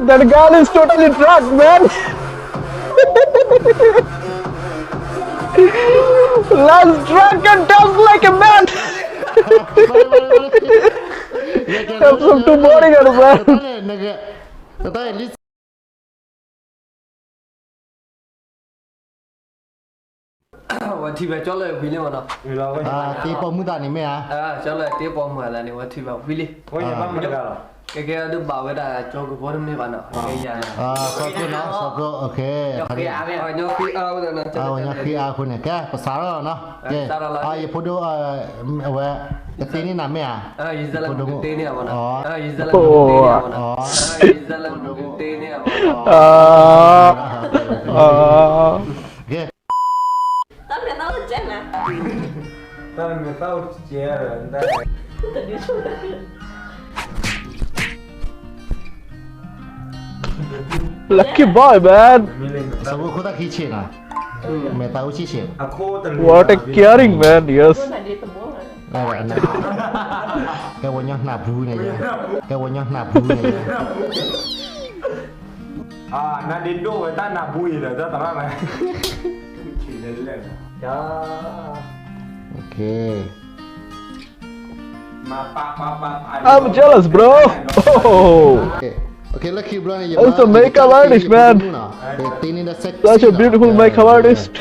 That girl is totally drunk, man. Lance drunk and talks like a man. Have some two morning, man. What he was all Willie or not? Tipo muda ni me ah. Chala tape on my land, what he was Willie. Again, the bow that I joke for me. So good now, so good. Okay. I know out and I couldn't care. Pasara, no? I put where the thing in a mea. Is the Lamborghini one? Is the Lamborghini Okay. Lucky boy, man. What a caring man, yes. Okay. I'm jealous, bro. Oh. Okay, lucky bro. It's a makeup artist, man. Such a beautiful makeup artist.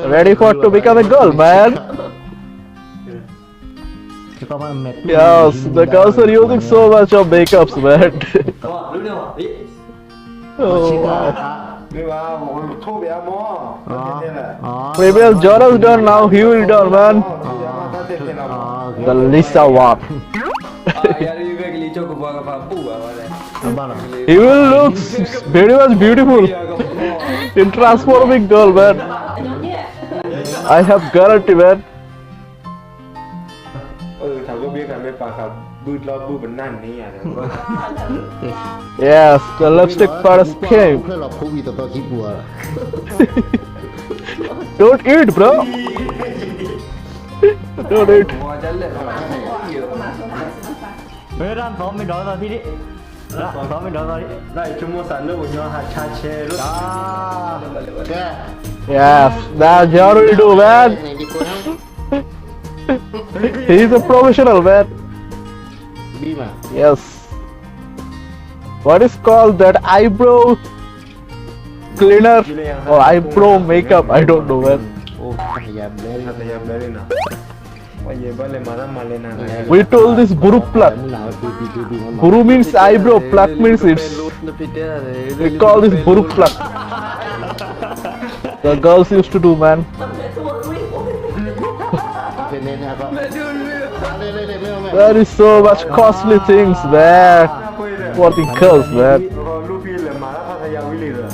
Ready for to become a girl, man. Yes, the girls are using so much of makeups, man. Previous Jonas done, now he will done, man. The Lisa one. He will look very much beautiful in transforming girl, man. I have guarantee, man. Yes, the lipstick first came. Don't eat, bro. Don't eat. Yes, that's how we do, man. He's a professional, man. Yes. What is called that eyebrow cleaner or eyebrow makeup? I don't know, man. We told this Buru pluck. Buru means eyebrow, pluck means it's. We call this Buru pluck. The girls used to do, man. There is so much costly things there for the girls, man.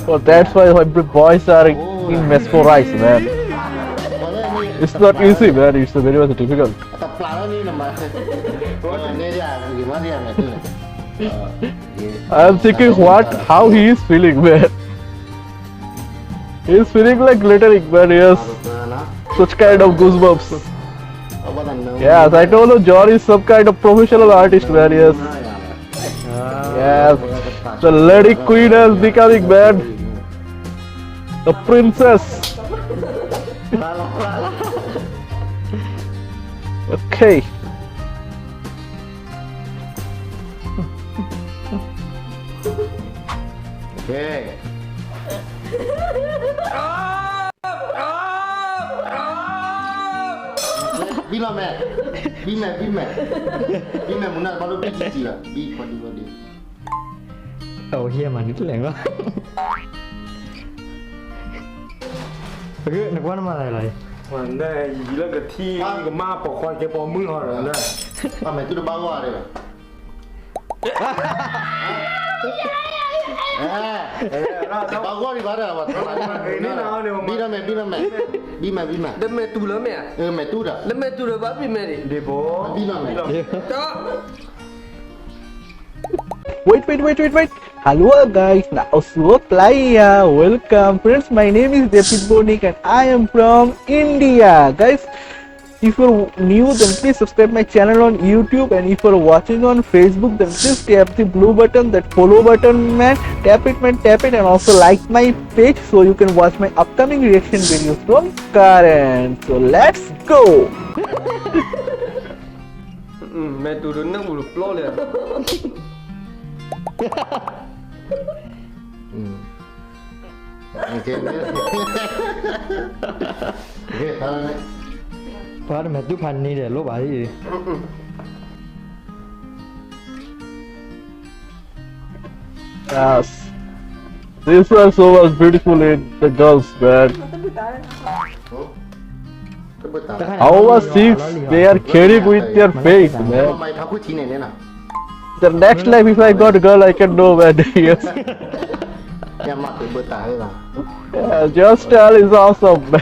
So that's why every boys are in mesmerized, man. It's not easy, man. It's very much difficult. I'm thinking how he is feeling, man. He is feeling like glittering, man. Yes, such kind of goosebumps. Yes, I told you, John is some kind of professional artist, man. Yes. Yes. The lady queen is becoming, man. The princess. Okay. Okay. Bila mẹ, muốn nào bao nhiêu cái gì à? Bi còn đi. Đầu hia mà nít lẹng quá. Cái này quá nó mà lại. Hoàn đây gì là cái thi cái ma bỏ khoai cái bỏ mưa rồi đây. Mà mày tôi được bao qua đây. Bao qua đi bao giờ mà. Bi mẹ. Đâm mẹ tu lắm mẹ. Mẹ tu đã. Đâm mẹ tu rồi bắt bi mẹ đi. Đi bố. Bi mẹ. Đó. Wait. Hello guys, now so playa. Welcome friends. My name is David Bonik and I am from India. Guys, if you're new then please subscribe my channel on YouTube, and if you're watching on Facebook then please tap the blue button, that follow button man. Tap it and also like my page so you can watch my upcoming reaction videos from Karen. So let's go. Mẹ tụi đứa nó bụi lô liền. Ok. Ok, tao đây. Phá mẹ túp hành đi để lốp ấy gì. Yes. This was so much beautiful in the girls bed. How was six? They are caring with their face, man. Mày tháo cái chi này nè. The next life, if I got a girl, I can know where he is. Em mặc cái bữa tả là. Yeah, just tell is awesome, man.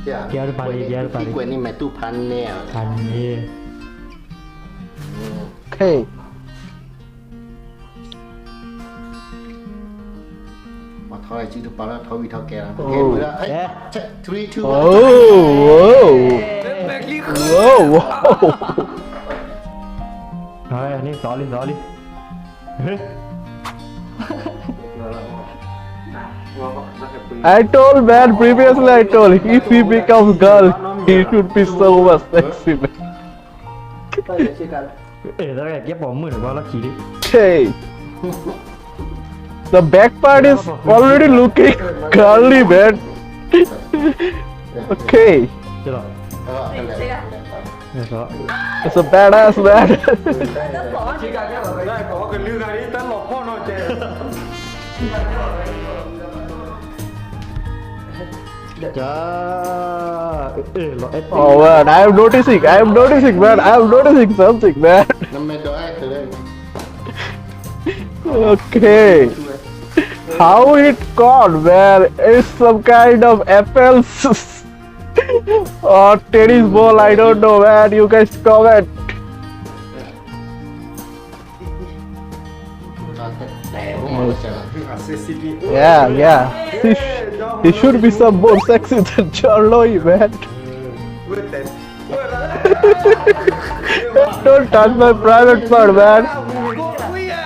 Kéo được bài đi. Quên đi mày tu pan nè. Hành đi. Okay. Mà thôi chứ tụi nó thôi vì thôi kẻ. Ok, bữa đó. Ấy, 3, 2, 1. Whoa. Thôi, anh đi xỏ đi. I told man previously. I told if he becomes girl, he should be so much sexy, man. Ê, tao ghép bỏ mưa để qua lắc chỉ đi. Okay. The back part is already looking girly, man. Okay. Chưa rồi. Nghe rõ. It's a badass man. Chỉ cả cái ở đây có cái lưu này tao lọt con nó chơi. Oh man, I am noticing, man. I am noticing something, man. Năm mày đợi ai từ đây. Okay. How it caught, man? It's some kind of apples or tennis ball. I don't know, man. You guys comment. Yeah. He should be some more sexy than Charlotte, man. Don't touch my private part, man.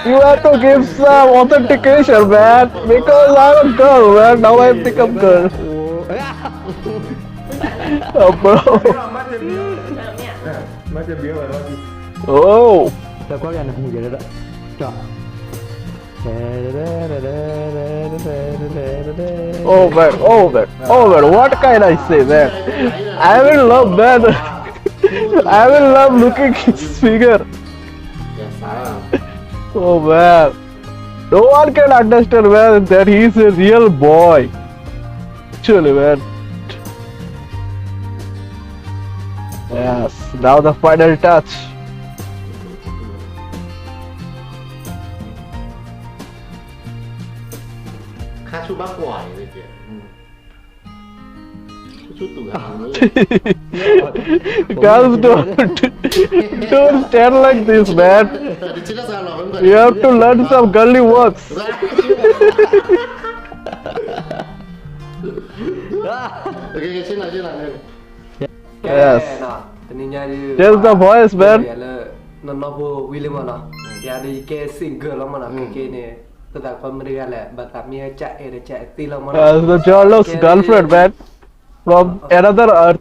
You have to give some authentication, man. Because I'm a girl, man. Now I've become girl. Oh, bro. Oh. Tao có cái này không vậy đó. Trời. Oh man, what can I say, man? I will love, man. I will love looking his figure. Oh man, no one can understand, man, that he is a real boy. Actually, man. Yes, now the final touch. Khá chú bác hoài vậy kìa. Chú tủ hàng nữa. Girls don't stand like this, man. You have to learn some girly works. Yes. There's the voice, man. Nó vô William nó. Ya đi cái single lắm mà cái này. Tất cả con mới ra là bà tạm như chạy tí lắm mà. The Charlotte's girlfriend, man. From another earth.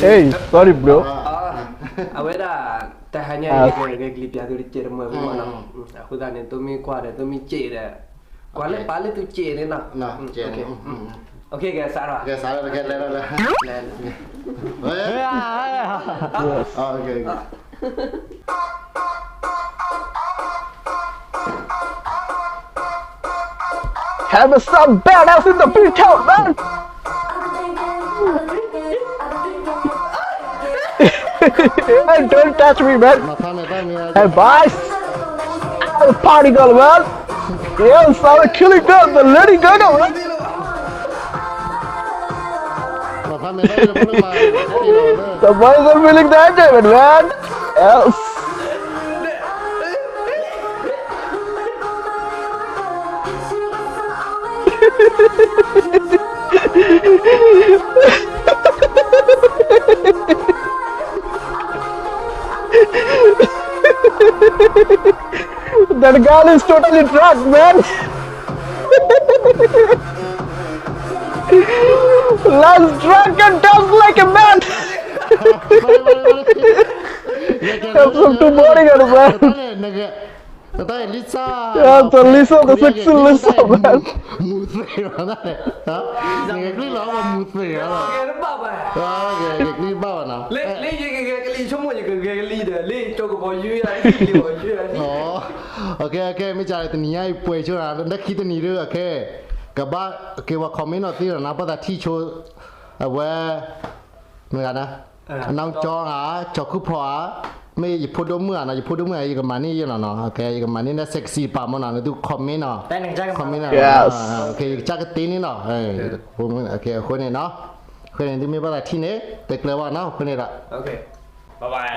Hey, sorry, bro. Awet dah tak hanya cái clip yang tu dicek rumah mana. Aku dah ni tu mi kuat tu mi cek dah. Kuat pale tu cek ni nak. Okay. Okay guys, Sarah. Okay, Sarah dekat dah. Okay. Have some badass in the beat out, man. Hey, don't touch me, man. Hey, boys. I'm a party girl, man. Yes, I'm a killing girl, the Lady Gaga, man. The boys are feeling the enjoyment, man. Yes. That girl is totally drunk, man. Lance drunk and talks like a man. Have some two bodyguards, man. Tao Lisa. Yeah, so Lisa, the sexy Lisa, man. Mù sỉ mà này. Hả? Nghe cái đó mà mù sỉ đó. Nghe nó bắp à. Cái clip bao nào? Lấy cái ly số 1 cái ly đó, ly cho cái bao nhiêu à, ly bao nhiêu à. Ok,ไม่จ่ายตัวนี้ไอ้ป่วยช่วยนะนักคิดตัวนี้ด้วยโอเคกับบ้าโอเคว่าคอมเมนต์เอาที่นะเพราะแต่ที่โชว์เว้เหมือนกันนะน้องจองอ่ะจอคือพอไม่อย่าพูดด้วยเมื่อนะอย่าพูดด้วยเมื่ออย่ากับมันนี่ยังเนาะโอเคอย่ากับมันนี่นะเซ็กซี่ป่ะมันนะดูคอมเมนต์เนาะ แต่หนึ่งใจกับ คอมเมนต์ Yes โอเคจักรตีนี่เนาะผมโอเคคนนี้เนาะคนนี้ที่ไม่ว่าแต่ที่นี้แต่เกลือว่าเนาะคนนี้ละ โอเคบ๊ายบาย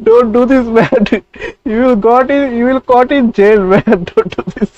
Don't do this, man. You will caught in jail, man. Don't do this.